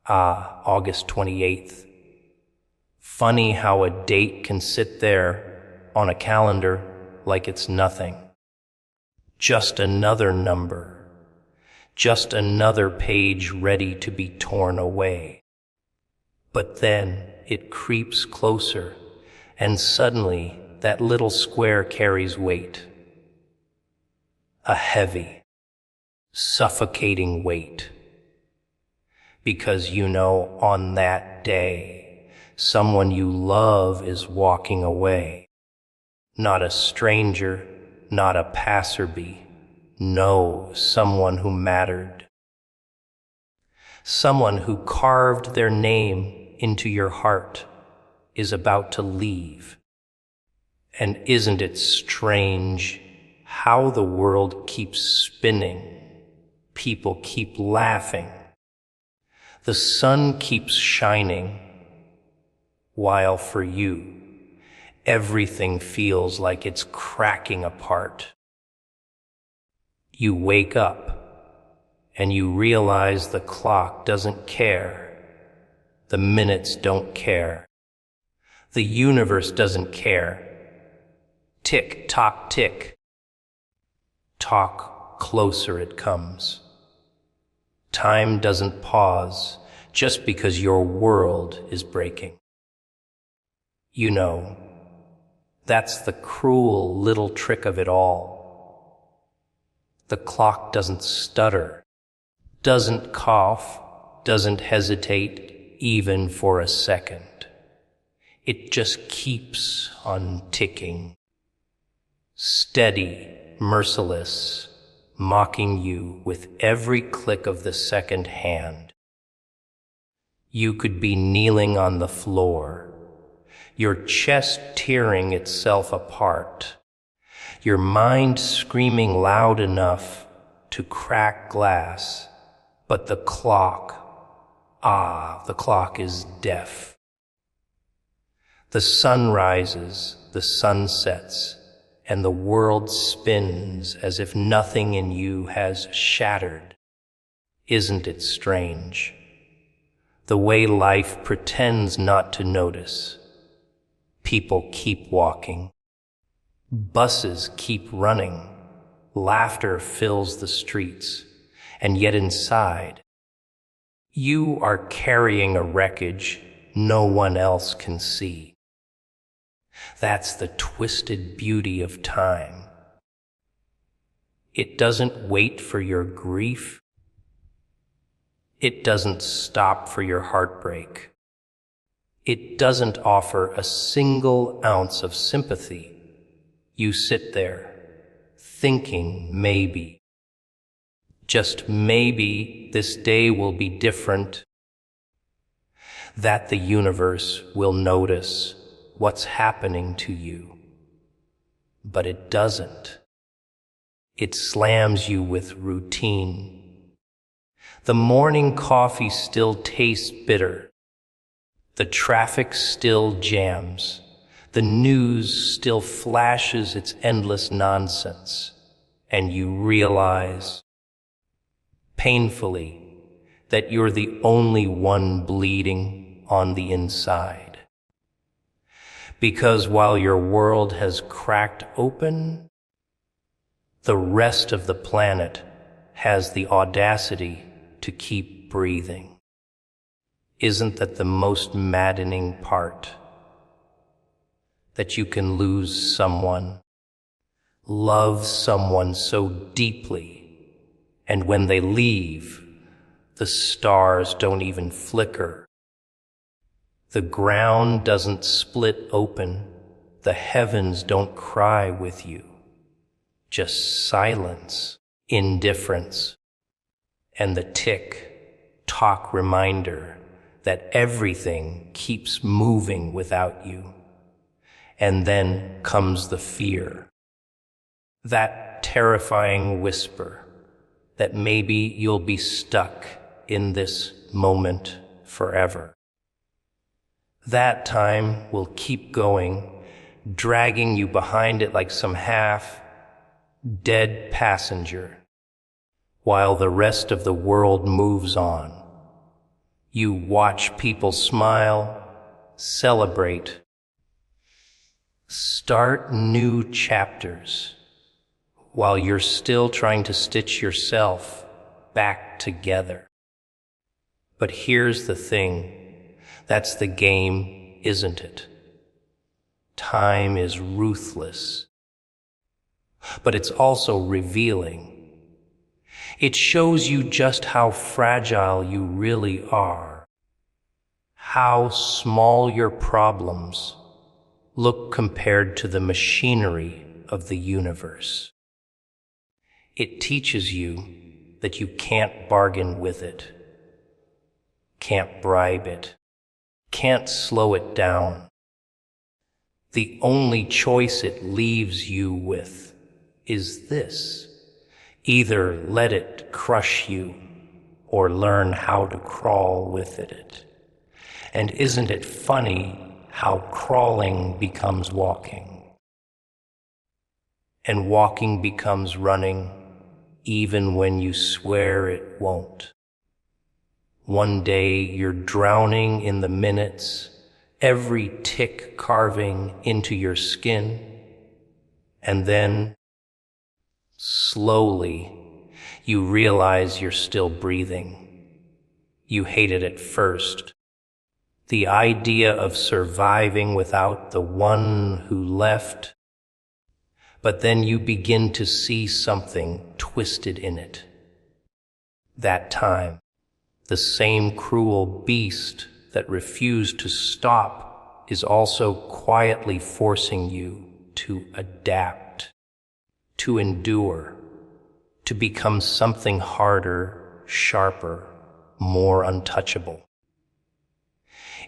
August 28th. Funny how a date can sit there on a calendar like it's nothing. Just another number. Just another page ready to be torn away. But then it creeps closer, and suddenly that little square carries weight. A heavy, suffocating weight. Because you know on that day, someone you love is walking away. Not a stranger, not a passerby. No, someone who mattered. Someone who carved their name into your heart is about to leave. And isn't it strange how the world keeps spinning? People keep laughing. The sun keeps shining, while for you, everything feels like it's cracking apart. You wake up, and you realize the clock doesn't care. The minutes don't care. The universe doesn't care. Tick, tock, tick. Talk closer it comes. Time doesn't pause just because your world is breaking. You know, that's the cruel little trick of it all. The clock doesn't stutter, doesn't cough, doesn't hesitate even for a second. It just keeps on ticking. Steady, merciless, mocking you with every click of the second hand. You could be kneeling on the floor, your chest tearing itself apart, your mind screaming loud enough to crack glass, but the clock is deaf. The sun rises, the sun sets, and the world spins as if nothing in you has shattered. Isn't it strange? The way life pretends not to notice. People keep walking. Buses keep running. Laughter fills the streets. And yet inside, you are carrying a wreckage no one else can see. That's the twisted beauty of time. It doesn't wait for your grief. It doesn't stop for your heartbreak. It doesn't offer a single ounce of sympathy. You sit there, thinking maybe, just maybe this day will be different, that the universe will notice what's happening to you. But it doesn't. It slams you with routine. The morning coffee still tastes bitter. The traffic still jams. The news still flashes its endless nonsense. And you realize, painfully, that you're the only one bleeding on the inside. Because while your world has cracked open, the rest of the planet has the audacity to keep breathing. Isn't that the most maddening part? That you can lose someone, love someone so deeply, and when they leave, the stars don't even flicker. The ground doesn't split open, the heavens don't cry with you. Just silence, indifference, and the tick-tock reminder that everything keeps moving without you. And then comes the fear, that terrifying whisper that maybe you'll be stuck in this moment forever. That time will keep going, dragging you behind it like some half-dead passenger, while the rest of the world moves on. You watch people smile, celebrate, start new chapters while you're still trying to stitch yourself back together. But here's the thing, that's the game, isn't it? Time is ruthless, but it's also revealing. It shows you just how fragile you really are, how small your problems look compared to the machinery of the universe. It teaches you that you can't bargain with it, can't bribe it, can't slow it down. The only choice it leaves you with is this. Either let it crush you or learn how to crawl with it. And isn't it funny how crawling becomes walking? And walking becomes running even when you swear it won't. One day you're drowning in the minutes, every tick carving into your skin, and then slowly, you realize you're still breathing. You hate it at first. The idea of surviving without the one who left. But then you begin to see something twisted in it. That time, the same cruel beast that refused to stop is also quietly forcing you to adapt, to endure, to become something harder, sharper, more untouchable.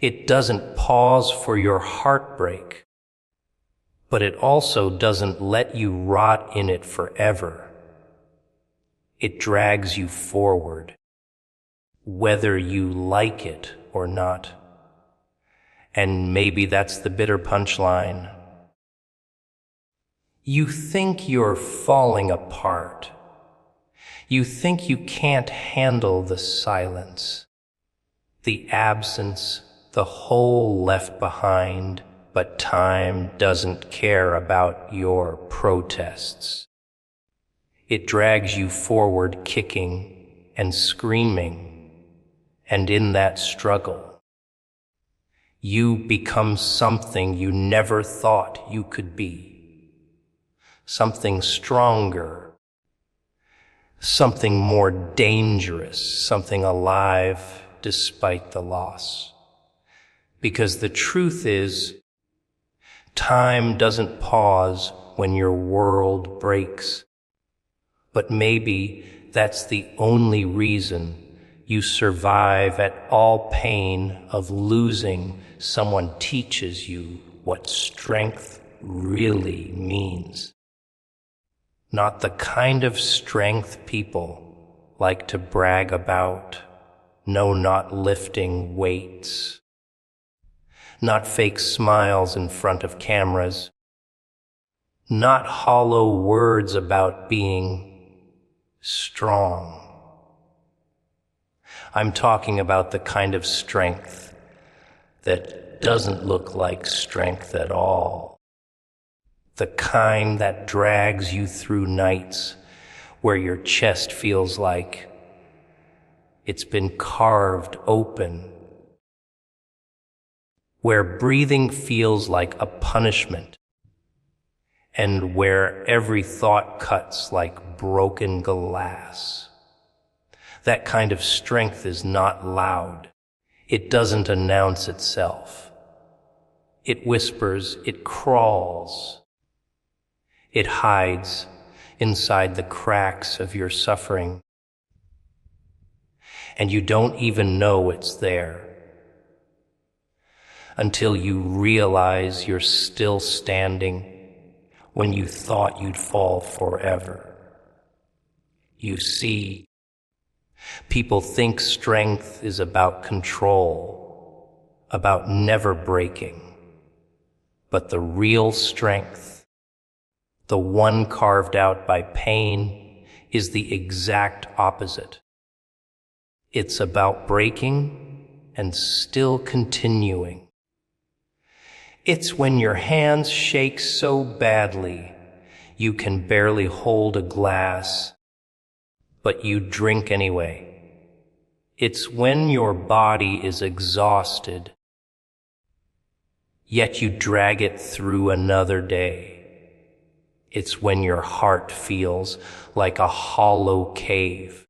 It doesn't pause for your heartbreak, but it also doesn't let you rot in it forever. It drags you forward, whether you like it or not. And maybe that's the bitter punchline. You think you're falling apart. You think you can't handle the silence, the absence, the hole left behind, but time doesn't care about your protests. It drags you forward kicking and screaming, and in that struggle, you become something you never thought you could be. Something stronger, something more dangerous, something alive despite the loss. Because the truth is, time doesn't pause when your world breaks. But maybe that's the only reason you survive at all pain of losing someone teaches you what strength really means. Not the kind of strength people like to brag about. No, not lifting weights. Not fake smiles in front of cameras. Not hollow words about being strong. I'm talking about the kind of strength that doesn't look like strength at all. The kind that drags you through nights where your chest feels like it's been carved open, where breathing feels like a punishment, and where every thought cuts like broken glass. That kind of strength is not loud. It doesn't announce itself. It whispers, it crawls. It hides inside the cracks of your suffering. And you don't even know it's there until you realize you're still standing when you thought you'd fall forever. You see, people think strength is about control, about never breaking. But the real strength, the one carved out by pain, is the exact opposite. It's about breaking, and still continuing. It's when your hands shake so badly you can barely hold a glass, but you drink anyway. It's when your body is exhausted, yet you drag it through another day. It's when your heart feels like a hollow cave,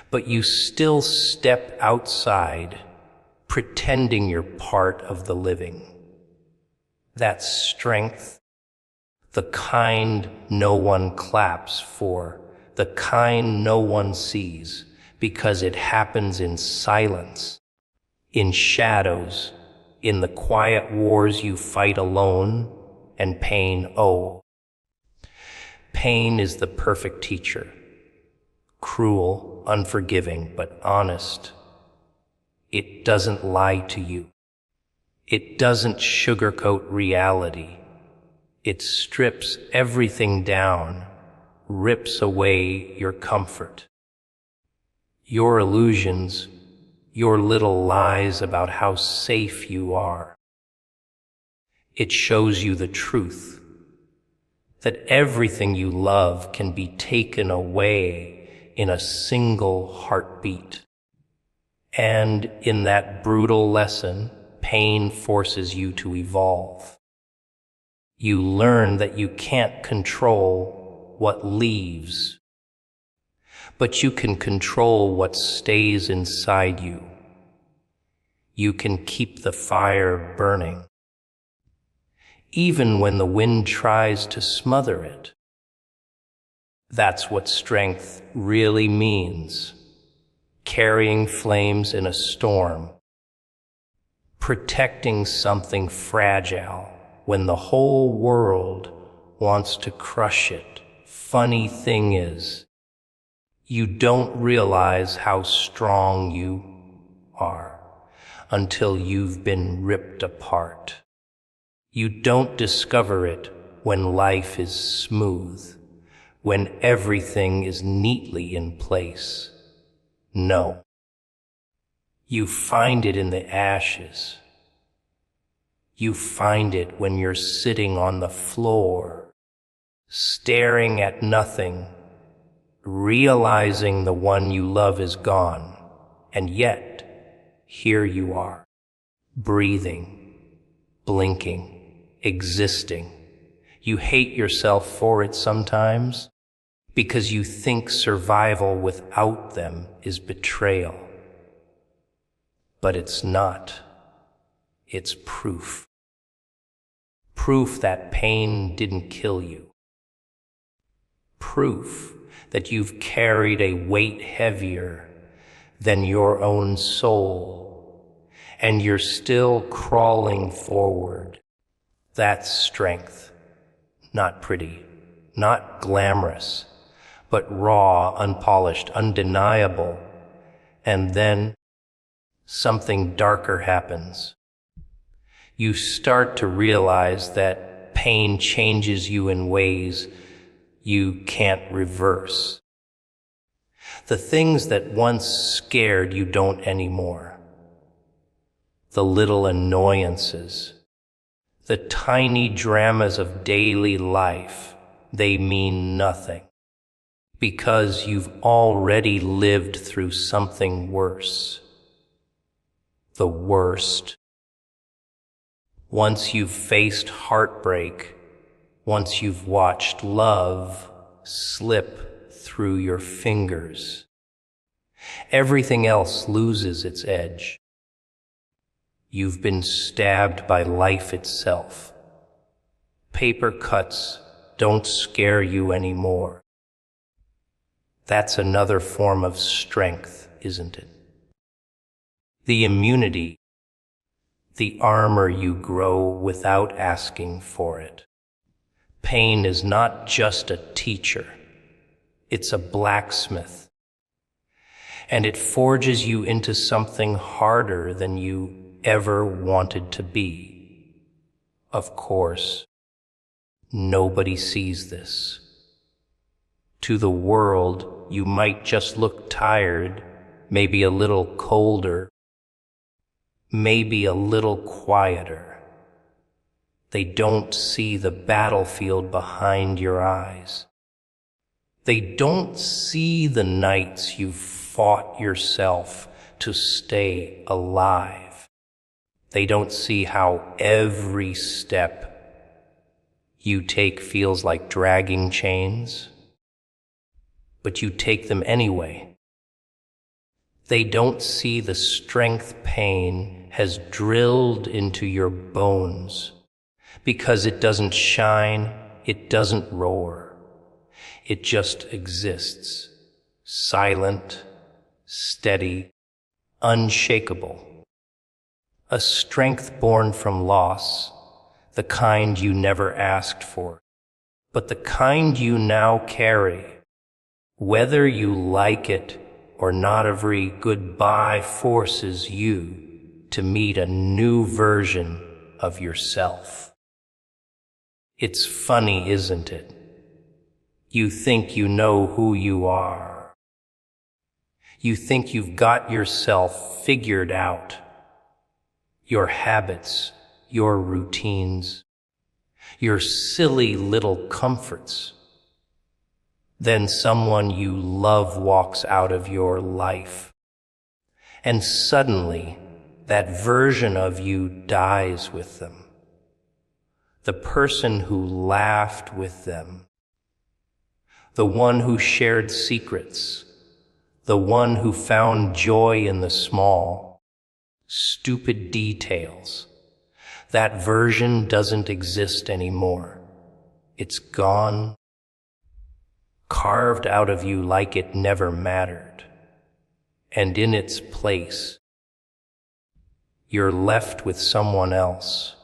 but you still step outside, pretending you're part of the living. That's strength, the kind no one claps for, the kind no one sees, because it happens in silence, in shadows, in the quiet wars you fight alone, and pain, oh. Pain is the perfect teacher, cruel, unforgiving, but honest. It doesn't lie to you. It doesn't sugarcoat reality. It strips everything down, rips away your comfort, your illusions, your little lies about how safe you are. It shows you the truth, that everything you love can be taken away in a single heartbeat. And in that brutal lesson, pain forces you to evolve. You learn that you can't control what leaves, but you can control what stays inside you. You can keep the fire burning, even when the wind tries to smother it. That's what strength really means. Carrying flames in a storm, protecting something fragile when the whole world wants to crush it. Funny thing is, you don't realize how strong you are until you've been ripped apart. You don't discover it when life is smooth, when everything is neatly in place. No. You find it in the ashes. You find it when you're sitting on the floor, staring at nothing, realizing the one you love is gone, and yet, here you are, breathing, blinking, existing. You hate yourself for it sometimes, because you think survival without them is betrayal. But it's not. It's proof. Proof that pain didn't kill you. Proof that you've carried a weight heavier than your own soul, and you're still crawling forward. That's strength. Not pretty, not glamorous, but raw, unpolished, undeniable. And then something darker happens. You start to realize that pain changes you in ways you can't reverse. The things that once scared you don't anymore. The little annoyances, the tiny dramas of daily life, they mean nothing, because you've already lived through something worse. The worst. Once you've faced heartbreak, once you've watched love slip through your fingers, everything else loses its edge. You've been stabbed by life itself. Paper cuts don't scare you anymore. That's another form of strength, isn't it? The immunity, the armor you grow without asking for it. Pain is not just a teacher, it's a blacksmith. And it forges you into something harder than you ever wanted to be. Of course, nobody sees this. To the world, you might just look tired, maybe a little colder, maybe a little quieter. They don't see the battlefield behind your eyes. They don't see the nights you've fought yourself to stay alive. They don't see how every step you take feels like dragging chains, but you take them anyway. They don't see the strength pain has drilled into your bones, because it doesn't shine, it doesn't roar. It just exists, silent, steady, unshakable. A strength born from loss, the kind you never asked for, but the kind you now carry. Whether you like it or not, every goodbye forces you to meet a new version of yourself. It's funny, isn't it? You think you know who you are. You think you've got yourself figured out. Your habits, your routines, your silly little comforts. Then someone you love walks out of your life. And suddenly, that version of you dies with them. The person who laughed with them. The one who shared secrets. The one who found joy in the small, stupid details. That version doesn't exist anymore. It's gone, carved out of you like it never mattered. And in its place, you're left with someone else,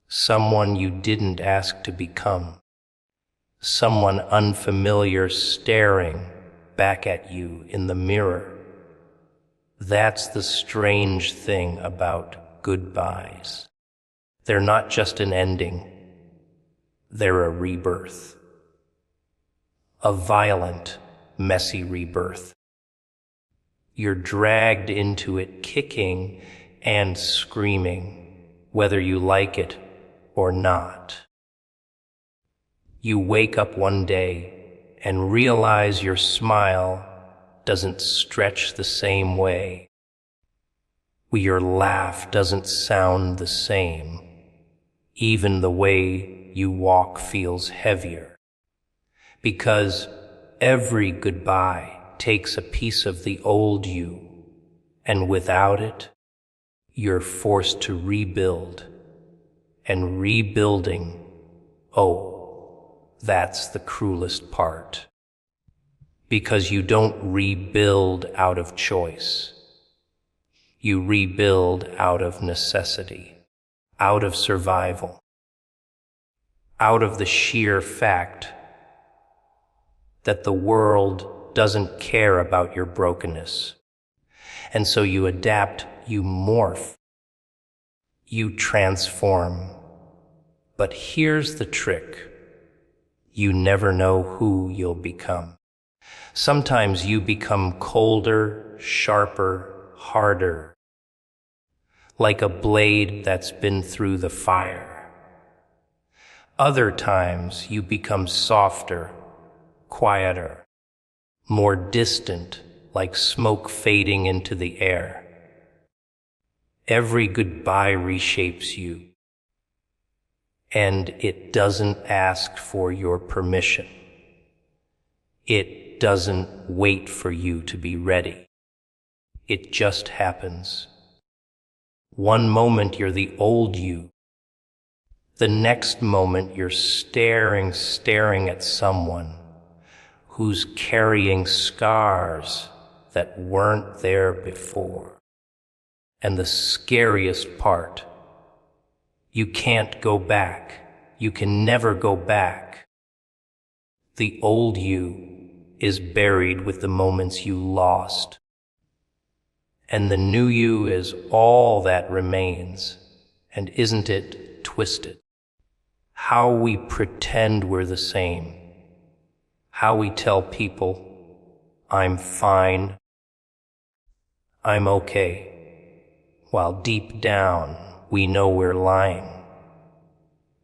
someone you didn't ask to become, someone unfamiliar staring back at you in the mirror. That's the strange thing about goodbyes. They're not just an ending, they're a rebirth. A violent, messy rebirth. You're dragged into it kicking and screaming, whether you like it or not. You wake up one day and realize your smile doesn't stretch the same way. Your laugh doesn't sound the same. Even the way you walk feels heavier. Because every goodbye takes a piece of the old you, and without it, you're forced to rebuild. And rebuilding, oh, that's the cruelest part. Because you don't rebuild out of choice. You rebuild out of necessity, out of survival, out of the sheer fact that the world doesn't care about your brokenness. And so you adapt, you morph, you transform. But here's the trick. You never know who you'll become. Sometimes you become colder, sharper, harder, like a blade that's been through the fire. Other times you become softer, quieter, more distant, like smoke fading into the air. Every goodbye reshapes you, and it doesn't ask for your permission. It doesn't wait for you to be ready. It just happens. One moment you're the old you. The next moment you're staring at someone who's carrying scars that weren't there before. And the scariest part, you can't go back. You can never go back. The old you is buried with the moments you lost. And the new you is all that remains. And isn't it twisted? How we pretend we're the same. How we tell people, I'm fine, I'm okay, while deep down we know we're lying.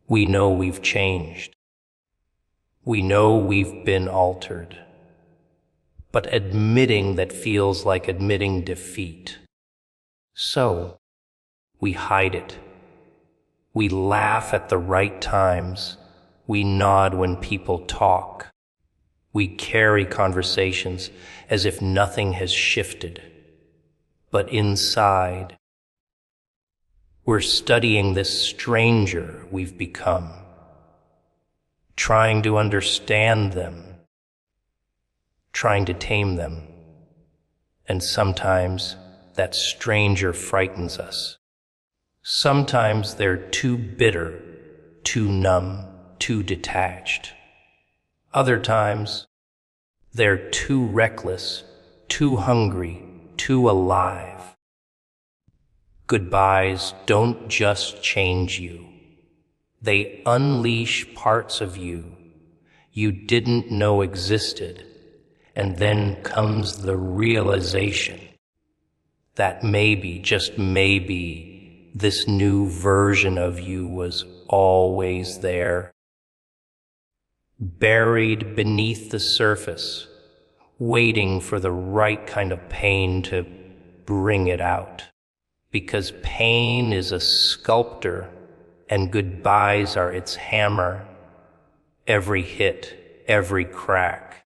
We know we've changed. We know we've been altered. But admitting that feels like admitting defeat. So, we hide it. We laugh at the right times. We nod when people talk. We carry conversations as if nothing has shifted. But inside, we're studying this stranger we've become, trying to understand them, trying to tame them. And sometimes that stranger frightens us. Sometimes they're too bitter, too numb, too detached. Other times, they're too reckless, too hungry, too alive. Goodbyes don't just change you. They unleash parts of you you didn't know existed. And then comes the realization that maybe, just maybe, this new version of you was always there, buried beneath the surface, waiting for the right kind of pain to bring it out. Because pain is a sculptor and goodbyes are its hammer. Every hit, every crack,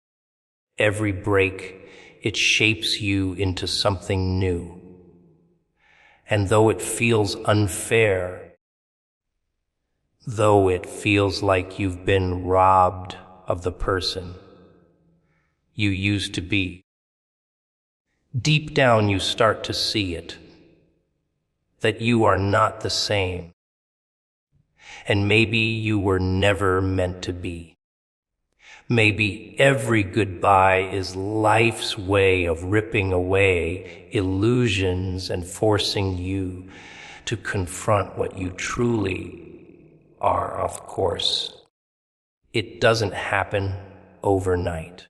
every break, it shapes you into something new. And though it feels unfair, though it feels like you've been robbed of the person you used to be, deep down you start to see it, that you are not the same. And maybe you were never meant to be. Maybe every goodbye is life's way of ripping away illusions and forcing you to confront what you truly are, of course. It doesn't happen overnight.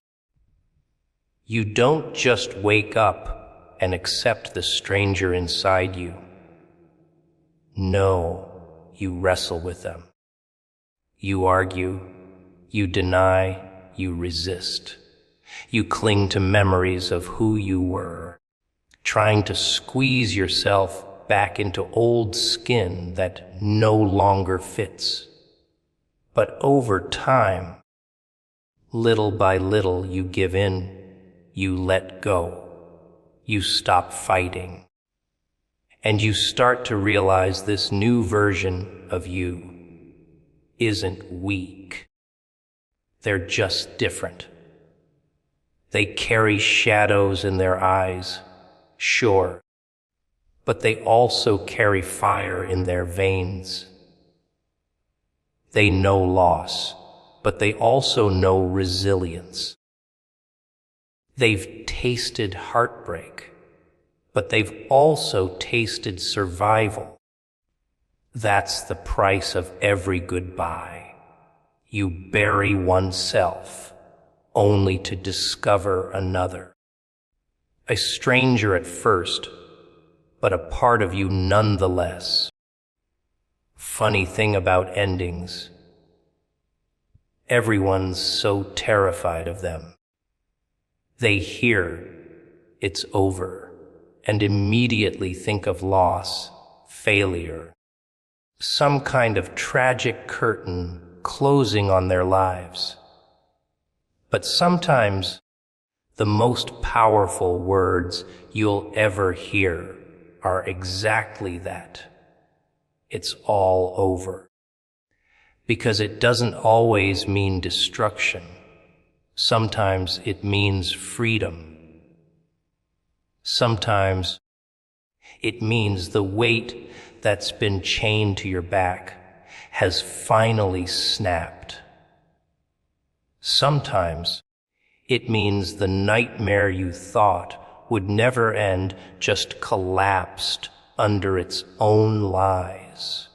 You don't just wake up and accept the stranger inside you. No, you wrestle with them. You argue, you deny, you resist. You cling to memories of who you were, trying to squeeze yourself back into old skin that no longer fits. But over time, little by little, you give in, you let go, you stop fighting, and you start to realize this new version of you isn't weak. They're just different. They carry shadows in their eyes, sure, but they also carry fire in their veins. They know loss, but they also know resilience. They've tasted heartbreak, but they've also tasted survival. That's the price of every goodbye. You bury oneself only to discover another. A stranger at first, but a part of you nonetheless. Funny thing about endings, everyone's so terrified of them. They hear it's over and immediately think of loss, failure, some kind of tragic curtain closing on their lives. But sometimes the most powerful words you'll ever hear are exactly that. It's all over. Because it doesn't always mean destruction. Sometimes it means freedom. Sometimes it means the weight that's been chained to your back has finally snapped. Sometimes it means the nightmare you thought would never end just collapsed under its own lies.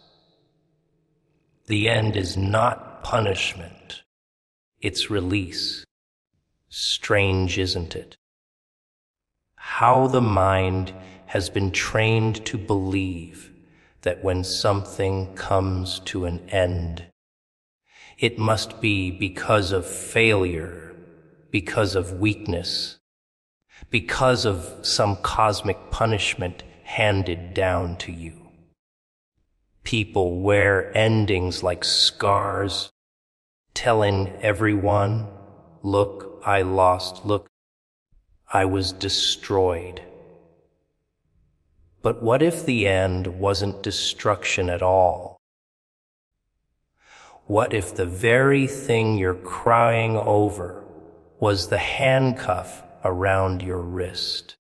The end is not punishment, it's release. Strange, isn't it? how the mind has been trained to believe that when something comes to an end, it must be because of failure, because of weakness, because of some cosmic punishment handed down to you. People wear endings like scars, telling everyone, look, I lost, look, I was destroyed. But what if the end wasn't destruction at all? What if the very thing you're crying over was the handcuff around your wrist?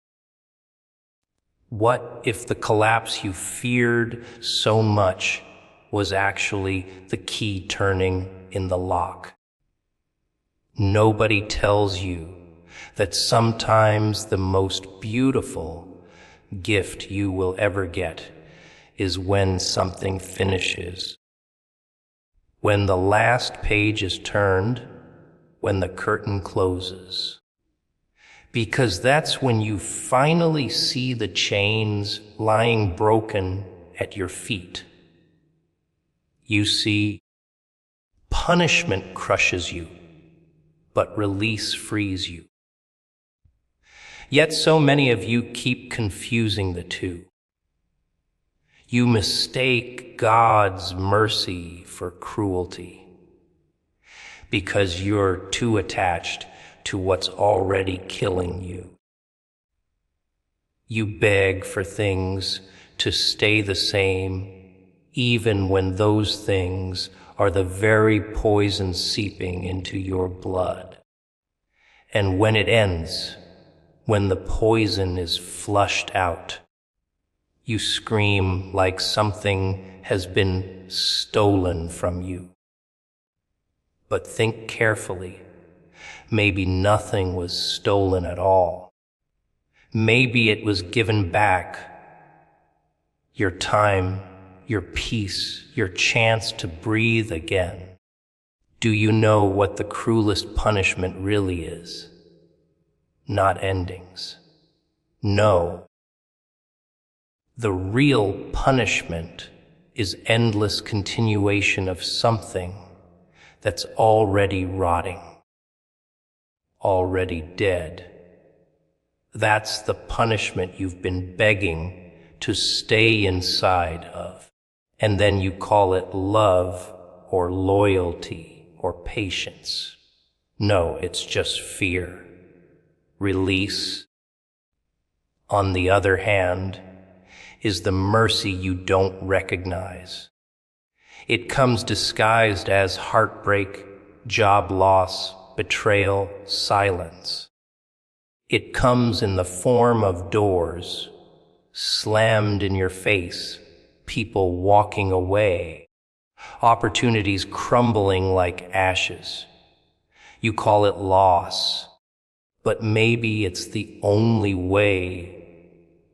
What if the collapse you feared so much was actually the key turning in the lock? Nobody tells you that sometimes the most beautiful gift you will ever get is when something finishes. When the last page is turned, when the curtain closes. Because that's when you finally see the chains lying broken at your feet. You see, punishment crushes you, but release frees you. Yet so many of you keep confusing the two. You mistake God's mercy for cruelty because you're too attached to what's already killing you. You beg for things to stay the same, even when those things are the very poison seeping into your blood. And when it ends, when the poison is flushed out, you scream like something has been stolen from you. But think carefully. Maybe nothing was stolen at all. Maybe it was given back. Your time, your peace, your chance to breathe again. Do you know what the cruelest punishment really is? Not endings. No. The real punishment is endless continuation of something that's already rotting, already dead. That's the punishment you've been begging to stay inside of. And then you call it love or loyalty or patience. No, it's just fear. Release, on the other hand, is the mercy you don't recognize. It comes disguised as heartbreak, job loss, betrayal, silence. It comes in the form of doors, slammed in your face, people walking away, opportunities crumbling like ashes. You call it loss, but maybe it's the only way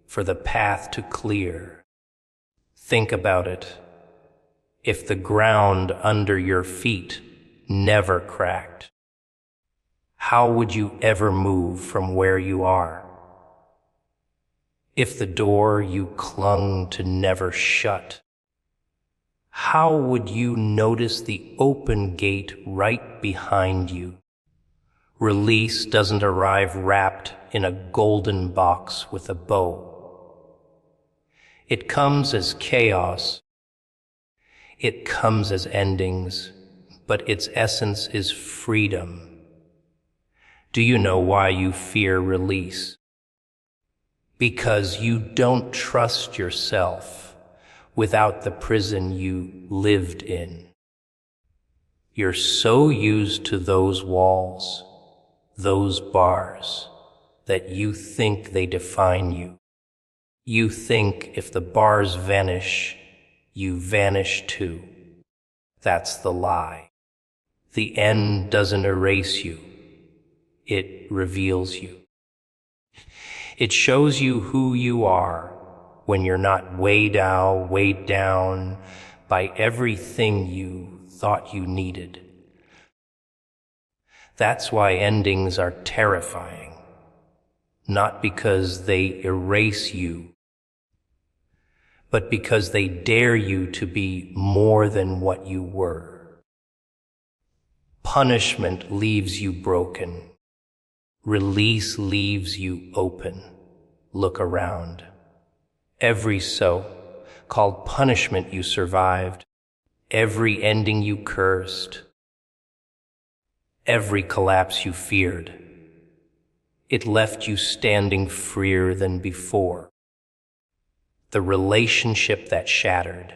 for the path to clear. Think about it. If the ground under your feet never cracked, how would you ever move from where you are? If the door you clung to never shut, how would you notice the open gate right behind you? Release doesn't arrive wrapped in a golden box with a bow. It comes as chaos. It comes as endings, but its essence is freedom. Do you know why you fear release? Because you don't trust yourself without the prison you lived in. You're so used to those walls, those bars, that you think they define you. You think if the bars vanish, you vanish too. That's the lie. The end doesn't erase you. It reveals you. It shows you who you are when you're not weighed down by everything you thought you needed. That's why endings are terrifying. not because they erase you, but because they dare you to be more than what you were. Punishment leaves you broken. Release leaves you open. Look around. Every so-called punishment you survived, every ending you cursed, every collapse you feared, it left you standing freer than before. The relationship that shattered,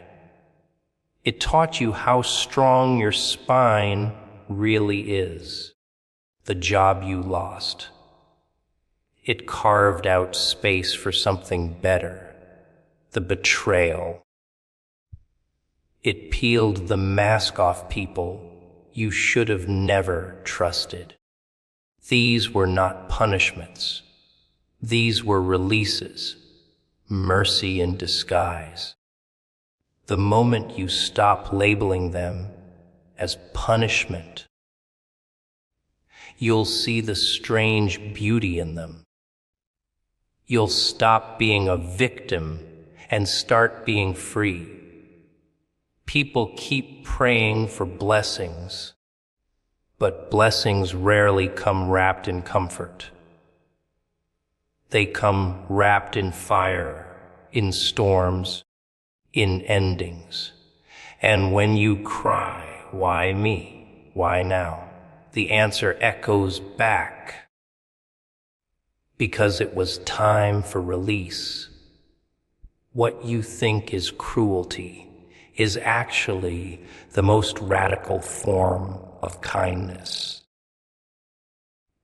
it taught you how strong your spine really is. The job you lost, it carved out space for something better. The betrayal, it peeled the mask off people you should have never trusted. These were not punishments. These were releases, mercy in disguise. The moment you stop labeling them as punishment, you'll see the strange beauty in them. You'll stop being a victim and start being free. People keep praying for blessings, but blessings rarely come wrapped in comfort. They come wrapped in fire, in storms, in endings. And when you cry, why me? Why now? The answer echoes back, because it was time for release. What you think is cruelty is actually the most radical form of kindness.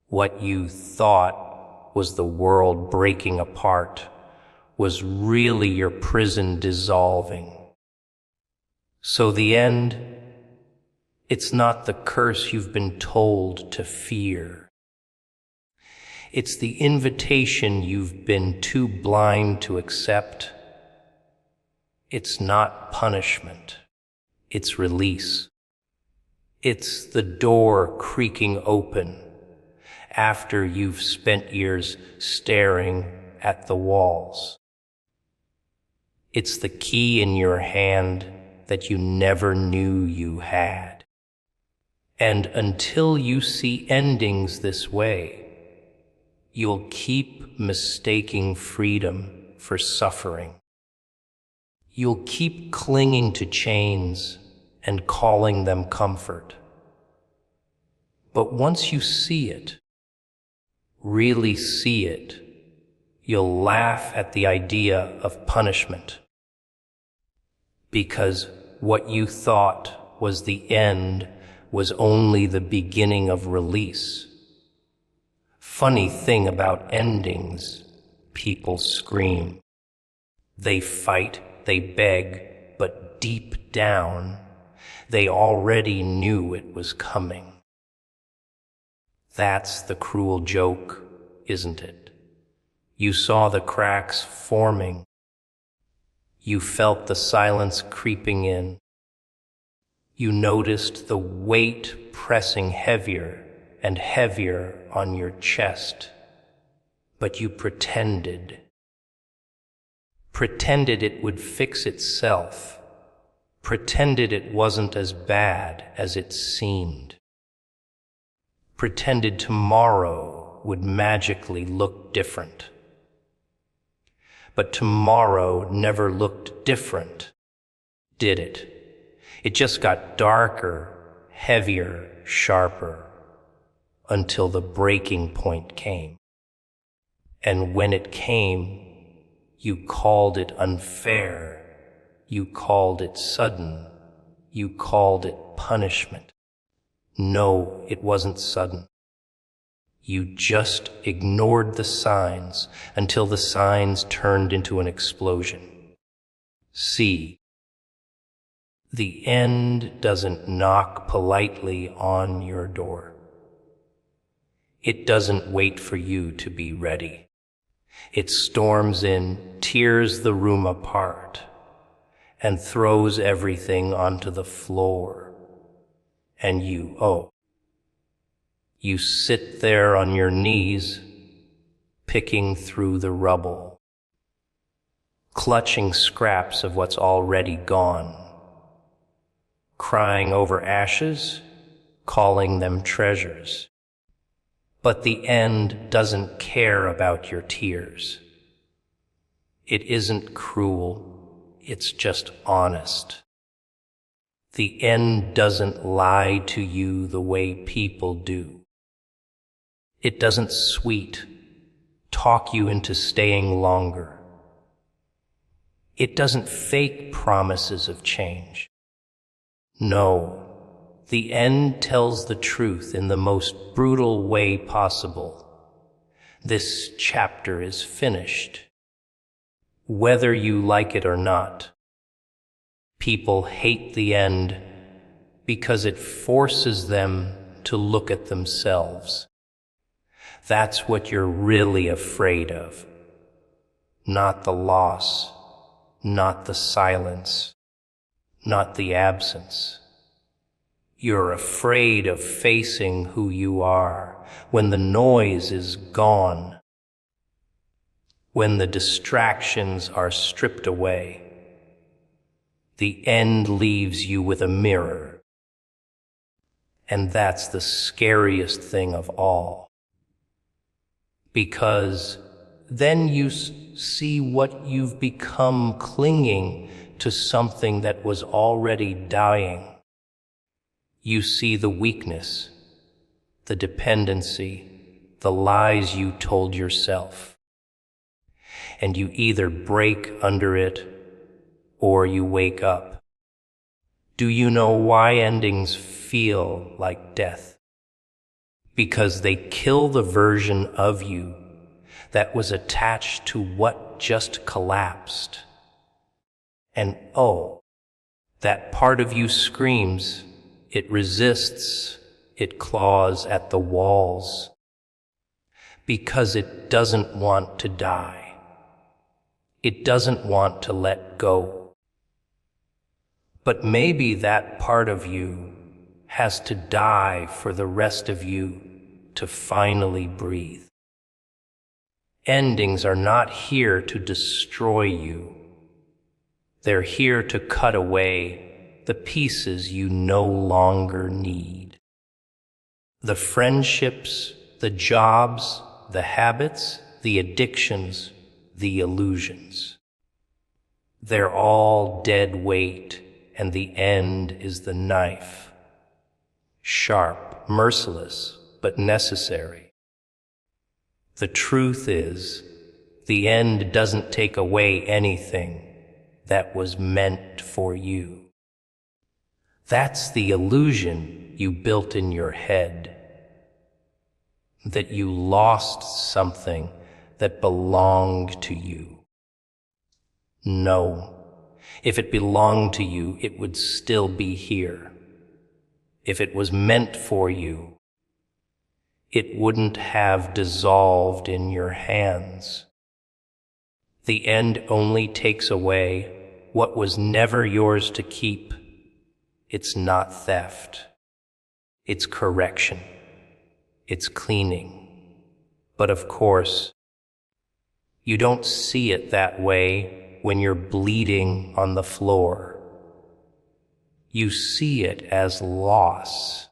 What you thought was the world breaking apart was really your prison dissolving. So the end, it's not the curse you've been told to fear. It's the invitation you've been too blind to accept. It's not punishment, it's release. It's the door creaking open after you've spent years staring at the walls. It's the key in your hand that you never knew you had. And until you see endings this way, you'll keep mistaking freedom for suffering. You'll keep clinging to chains and calling them comfort. But once you see it, really see it, you'll laugh at the idea of punishment. Because what you thought was the end was only the beginning of release. Funny thing about endings, people scream. They fight, they beg, but deep down, they already knew it was coming. That's the cruel joke, isn't it? You saw the cracks forming. You felt the silence creeping in. You noticed the weight pressing heavier and heavier on your chest. But you pretended it would fix itself, pretended it wasn't as bad as it seemed, pretended tomorrow would magically look different. But tomorrow never looked different, did it? It just got darker, heavier, sharper, until the breaking point came. And when it came, you called it unfair, you called it sudden, you called it punishment. No, it wasn't sudden. You just ignored the signs until the signs turned into an explosion. See, the end doesn't knock politely on your door. It doesn't wait for you to be ready. It storms in, tears the room apart, and throws everything onto the floor. And you sit there on your knees, picking through the rubble, clutching scraps of what's already gone, crying over ashes, calling them treasures. But the end doesn't care about your tears. It isn't cruel, it's just honest. The end doesn't lie to you the way people do. It doesn't talk you into staying longer. It doesn't fake promises of change. No, the end tells the truth in the most brutal way possible. This chapter is finished. Whether you like it or not, people hate the end because it forces them to look at themselves. That's what you're really afraid of. Not the loss, not the silence, not the absence. You're afraid of facing who you are when the noise is gone, when the distractions are stripped away. The end leaves you with a mirror. And that's the scariest thing of all. Because then you see what you've become, clinging to something that was already dying. You see the weakness, the dependency, the lies you told yourself. And you either break under it or you wake up. Do you know why endings feel like death? Because they kill the version of you that was attached to what just collapsed. And oh, that part of you screams, it resists, it claws at the walls, because it doesn't want to die. It doesn't want to let go. But maybe that part of you has to die for the rest of you to finally breathe. Endings are not here to destroy you. They're here to cut away the pieces you no longer need. The friendships, the jobs, the habits, the addictions, the illusions. They're all dead weight, and the end is the knife. Sharp, merciless, but necessary. The truth is, the end doesn't take away anything that was meant for you. That's the illusion you built in your head, that you lost something that belonged to you. No, if it belonged to you, it would still be here. If it was meant for you, it wouldn't have dissolved in your hands. The end only takes away what was never yours to keep. It's not theft. It's correction. It's cleaning. But of course, you don't see it that way when you're bleeding on the floor. You see it as loss.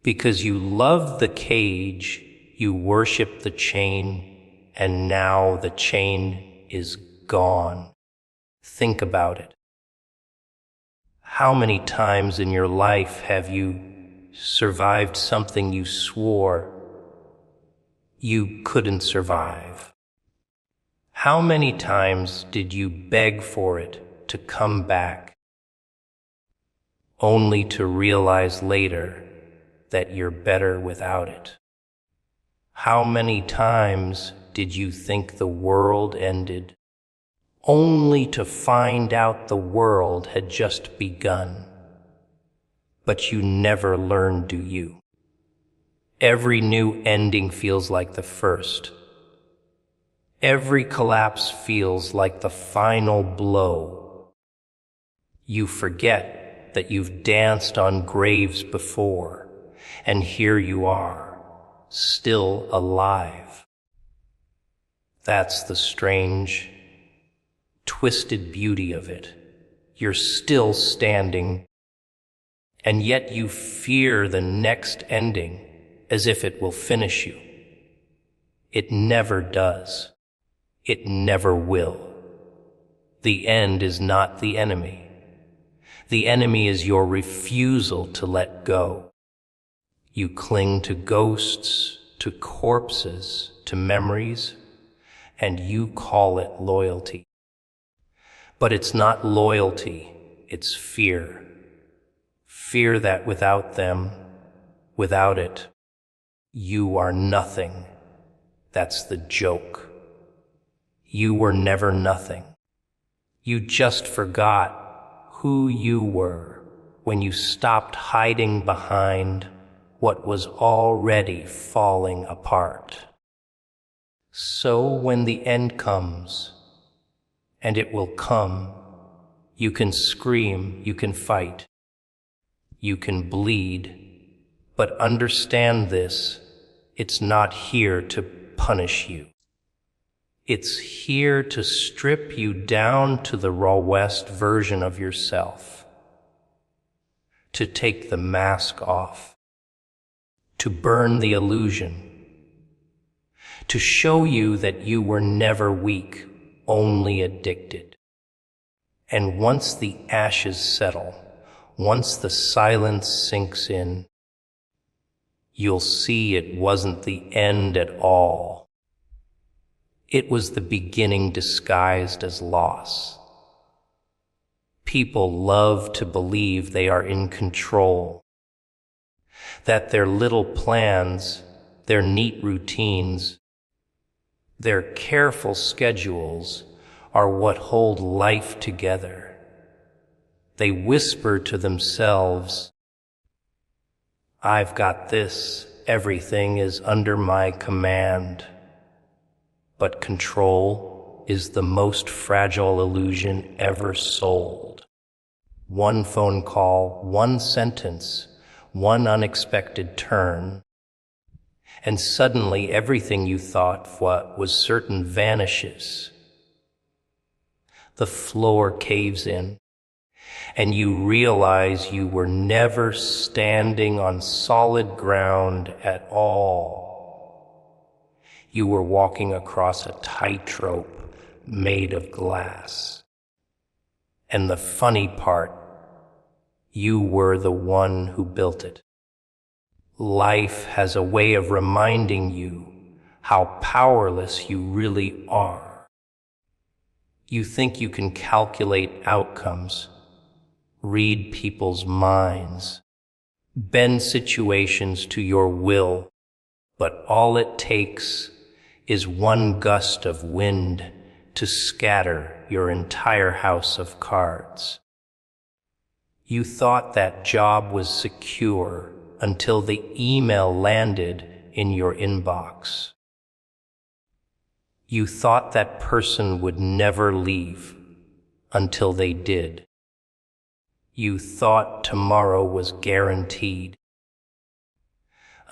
Because you love the cage, you worship the chain, and now the chain is gone. Think about it. How many times in your life have you survived something you swore you couldn't survive? How many times did you beg for it to come back, only to realize later that you're better without it? How many times did you think the world ended, only to find out the world had just begun? But you never learn, do you? Every new ending feels like the first. Every collapse feels like the final blow. You forget that you've danced on graves before, and here you are, still alive. That's the strange, twisted beauty of it. You're still standing, and yet you fear the next ending as if it will finish you. It never does. It never will. The end is not the enemy. The enemy is your refusal to let go. You cling to ghosts, to corpses, to memories, and you call it loyalty. But it's not loyalty, it's fear. Fear that without them, without it, you are nothing. That's the joke. You were never nothing. You just forgot who you were when you stopped hiding behind what was already falling apart. So when the end comes, and it will come, you can scream, you can fight, you can bleed, but understand this, it's not here to punish you. It's here to strip you down to the rawest version of yourself, to take the mask off, to burn the illusion, to show you that you were never weak, only addicted. And once the ashes settle, once the silence sinks in, you'll see it wasn't the end at all. It was the beginning disguised as loss. People love to believe they are in control, that their little plans, their neat routines, their careful schedules are what hold life together. They whisper to themselves, "I've got this, everything is under my command." But control is the most fragile illusion ever sold. One phone call, one sentence, one unexpected turn, and suddenly everything you thought was certain vanishes. The floor caves in, and you realize you were never standing on solid ground at all. You were walking across a tightrope made of glass. And the funny part, you were the one who built it. Life has a way of reminding you how powerless you really are. You think you can calculate outcomes, read people's minds, bend situations to your will, but all it takes is one gust of wind to scatter your entire house of cards. You thought that job was secure until the email landed in your inbox. You thought that person would never leave until they did. You thought tomorrow was guaranteed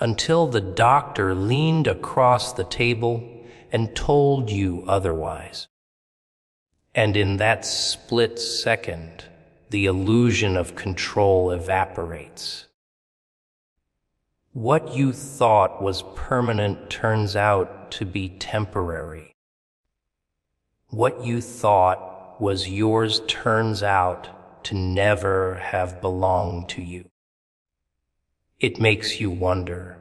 until the doctor leaned across the table and told you otherwise. And in that split second, the illusion of control evaporates. What you thought was permanent turns out to be temporary. What you thought was yours turns out to never have belonged to you. It makes you wonder,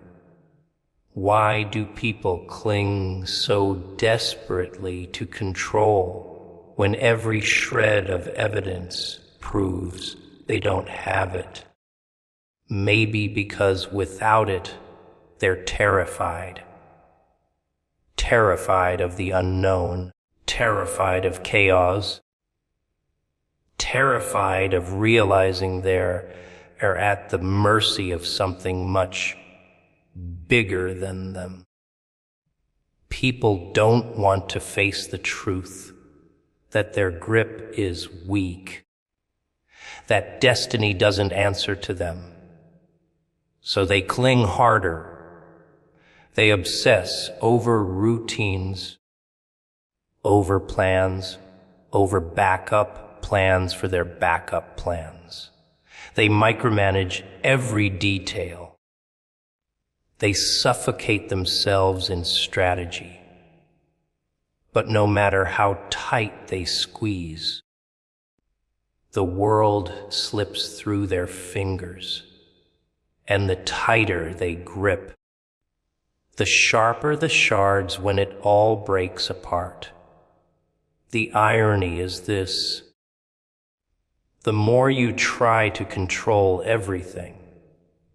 why do people cling so desperately to control when every shred of evidence proves they don't have it? Maybe because without it, they're terrified. Terrified of the unknown, terrified of chaos, terrified of realizing they're at the mercy of something much bigger than them. People don't want to face the truth that their grip is weak, that destiny doesn't answer to them. So they cling harder. They obsess over routines, over plans, over backup plans for their backup plans. They micromanage every detail. They suffocate themselves in strategy. But no matter how tight they squeeze, the world slips through their fingers, and the tighter they grip, the sharper the shards when it all breaks apart. The irony is this: the more you try to control everything,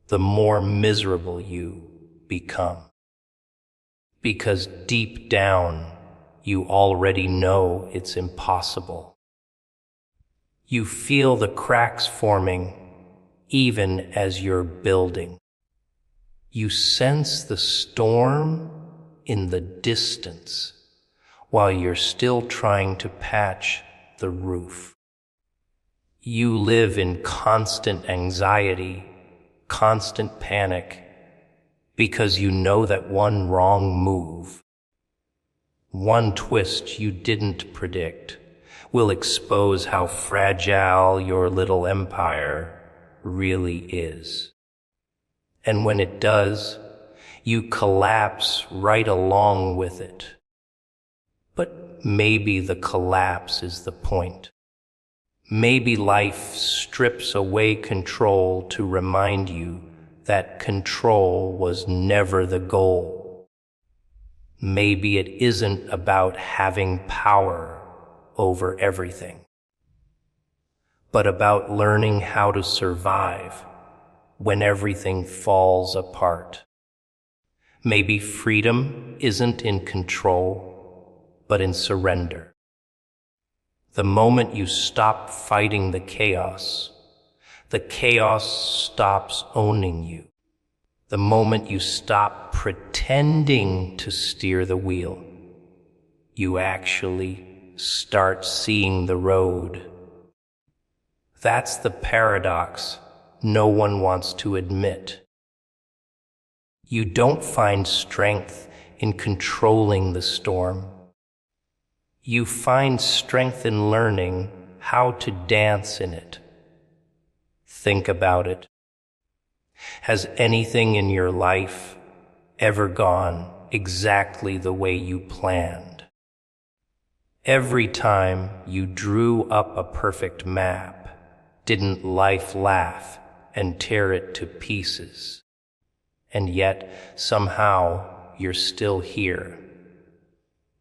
the more miserable you become. Because deep down, you already know it's impossible. You feel the cracks forming even as you're building. You sense the storm in the distance while you're still trying to patch the roof. You live in constant anxiety, constant panic, because you know that one wrong move, one twist you didn't predict, will expose how fragile your little empire really is. And when it does, you collapse right along with it. But maybe the collapse is the point. Maybe life strips away control to remind you that control was never the goal. Maybe it isn't about having power over everything, but about learning how to survive when everything falls apart. Maybe freedom isn't in control, but in surrender. The moment you stop fighting the chaos stops owning you. The moment you stop pretending to steer the wheel, you actually start seeing the road. That's the paradox no one wants to admit. You don't find strength in controlling the storm. You find strength in learning how to dance in it. Think about it. Has anything in your life ever gone exactly the way you planned? Every time you drew up a perfect map, didn't life laugh and tear it to pieces? And yet, somehow, you're still here.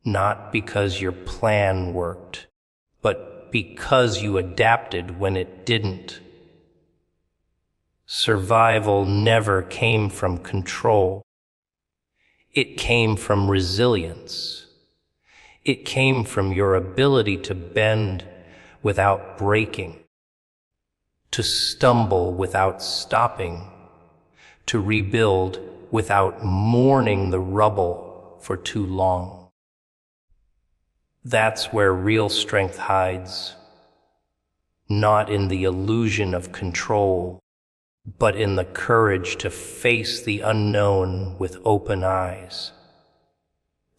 Not because your plan worked, but because you adapted when it didn't. Survival never came from control. It came from resilience. It came from your ability to bend without breaking, to stumble without stopping, to rebuild without mourning the rubble for too long. That's where real strength hides, not in the illusion of control, but in the courage to face the unknown with open eyes.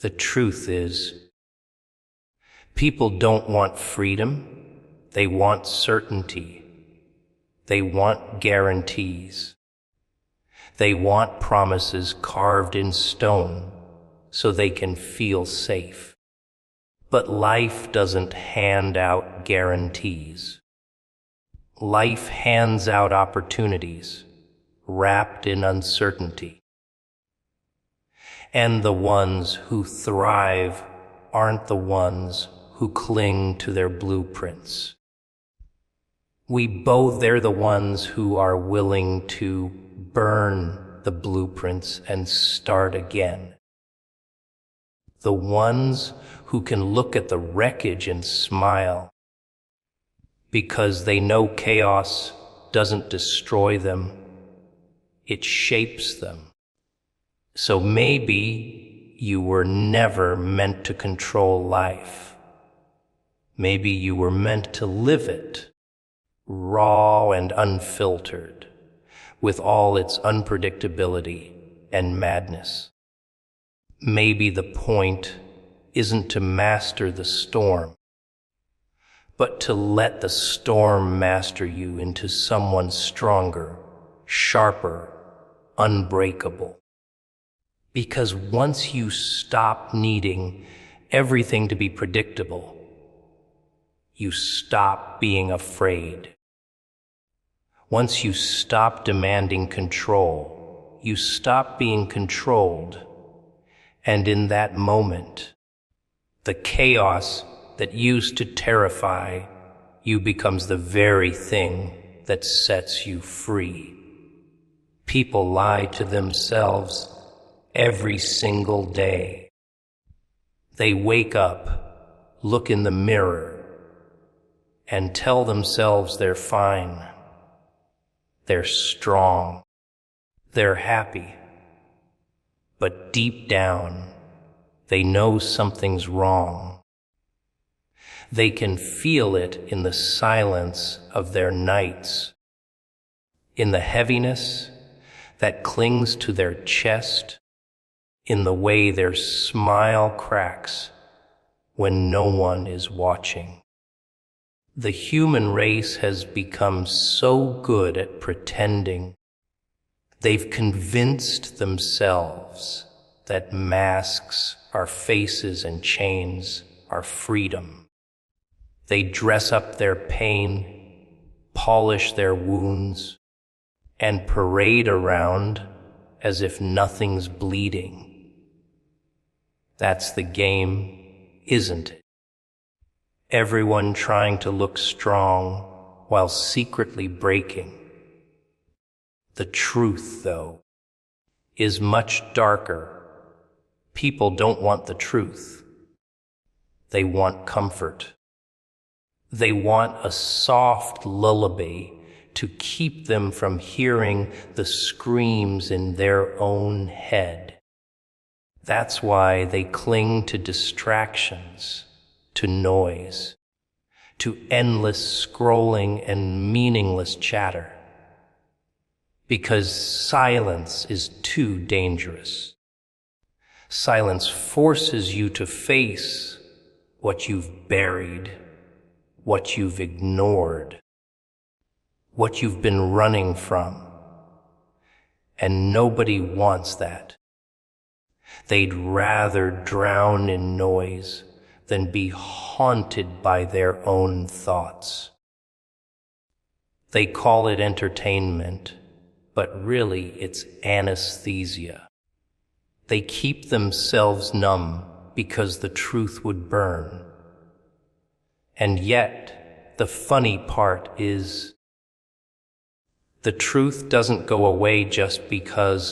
The truth is, people don't want freedom, they want certainty. They want guarantees. They want promises carved in stone so they can feel safe. But life doesn't hand out guarantees. Life hands out opportunities wrapped in uncertainty. And the ones who thrive aren't the ones who cling to their blueprints. They're the ones who are willing to burn the blueprints and start again. The ones who can look at the wreckage and smile because they know chaos doesn't destroy them, it shapes them. So maybe you were never meant to control life. Maybe you were meant to live it, raw and unfiltered, with all its unpredictability and madness. Maybe the point isn't to master the storm, but to let the storm master you into someone stronger, sharper, unbreakable. Because once you stop needing everything to be predictable, you stop being afraid. Once you stop demanding control, you stop being controlled. And in that moment, the chaos that used to terrify you becomes the very thing that sets you free. People lie to themselves every single day. They wake up, look in the mirror, and tell themselves they're fine, they're strong, they're happy. But deep down, they know something's wrong. They can feel it in the silence of their nights, in the heaviness that clings to their chest, in the way their smile cracks when no one is watching. The human race has become so good at pretending. They've convinced themselves that masks are faces and chains are freedom. They dress up their pain, polish their wounds, and parade around as if nothing's bleeding. That's the game, isn't it? Everyone trying to look strong while secretly breaking. The truth, though, is much darker. People don't want the truth. They want comfort. They want a soft lullaby to keep them from hearing the screams in their own head. That's why they cling to distractions, to noise, to endless scrolling and meaningless chatter. Because silence is too dangerous. Silence forces you to face what you've buried, what you've ignored, what you've been running from. And nobody wants that. They'd rather drown in noise than be haunted by their own thoughts. They call it entertainment, but really it's anesthesia. They keep themselves numb because the truth would burn. And yet, the funny part is, the truth doesn't go away just because